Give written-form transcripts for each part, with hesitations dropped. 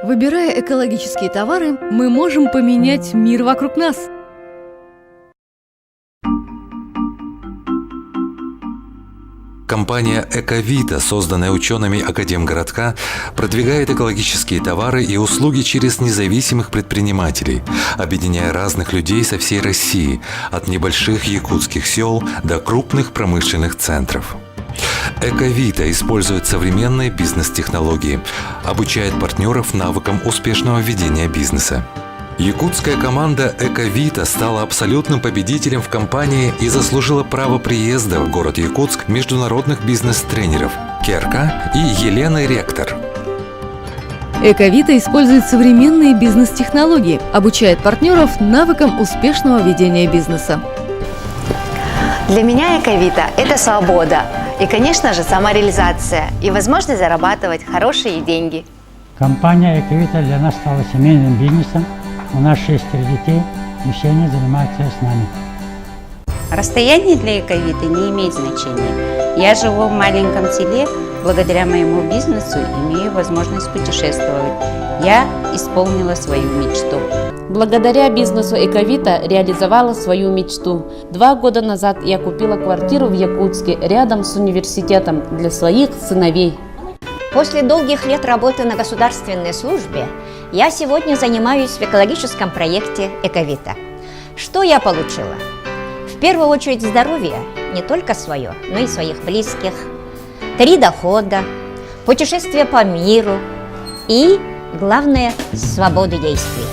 Выбирая экологические товары, мы можем поменять мир вокруг нас. Компания «Эковита», созданная учеными Академгородка, продвигает экологические товары и услуги через независимых предпринимателей, объединяя разных людей со всей России, от небольших якутских сел до крупных промышленных центров. «Эковита» использует современные бизнес-технологии, обучает партнеров навыкам успешного ведения бизнеса. Якутская команда «Эковита» стала абсолютным победителем в кампании и заслужила право приезда в город Якутск международных бизнес-тренеров Керка и Елены Ректор. «Эковита» использует современные бизнес-технологии, обучает партнеров навыкам успешного ведения бизнеса. Для меня «Эковита» – это свобода и, конечно же, самореализация и возможность зарабатывать хорошие деньги. Компания «Эковита» для нас стала семейным бизнесом. У нас 6 детей, и все они занимаются с нами. Расстояние для «Эковиты» не имеет значения. Я живу в маленьком селе, благодаря моему бизнесу имею возможность путешествовать. Я исполнила свою мечту. Благодаря бизнесу «Эковита» реализовала свою мечту. 2 года назад я купила квартиру в Якутске рядом с университетом для своих сыновей. После долгих лет работы на государственной службе я сегодня занимаюсь в экологическом проекте «Эковита». Что я получила? В первую очередь здоровье, не только свое, но и своих близких, 3 дохода, путешествия по миру и, главное, свободу действий.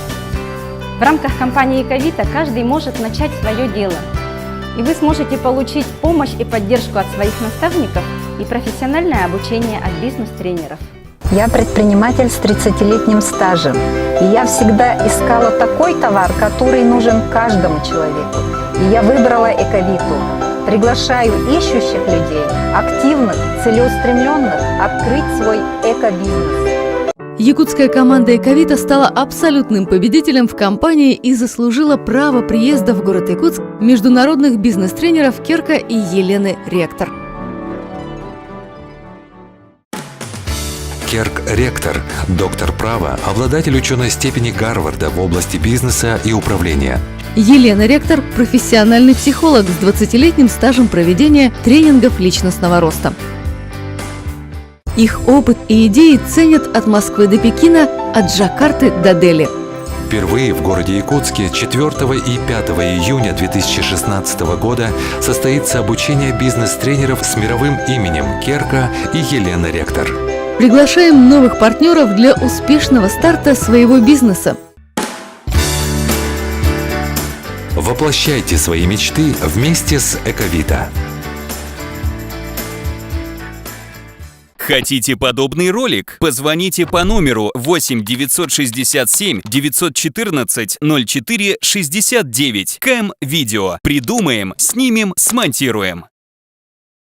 В рамках компании «Эковита» каждый может начать свое дело, и вы сможете получить помощь и поддержку от своих наставников и профессиональное обучение от бизнес-тренеров. Я предприниматель с 30-летним стажем, и я всегда искала такой товар, который нужен каждому человеку. И я выбрала «Эковиту». Приглашаю ищущих людей, активных, целеустремленных, открыть свой экобизнес. Якутская команда «Эковита» стала абсолютным победителем в кампании и заслужила право приезда в город Якутск международных бизнес-тренеров Керка и Елены Ректор. Керк Ректор, доктор права, обладатель ученой степени Гарварда в области бизнеса и управления. Елена Ректор – профессиональный психолог с 20-летним стажем проведения тренингов личностного роста. Их опыт и идеи ценят от Москвы до Пекина, от Джакарты до Дели. Впервые в городе Якутске 4 и 5 июня 2016 года состоится обучение бизнес-тренеров с мировым именем Керка и Елены Ректор. Приглашаем новых партнеров для успешного старта своего бизнеса. Воплощайте свои мечты вместе с «Эковита». Хотите подобный ролик? Позвоните по номеру 8 967 914 04 69. КЭМ Видео. Придумаем, снимем, смонтируем.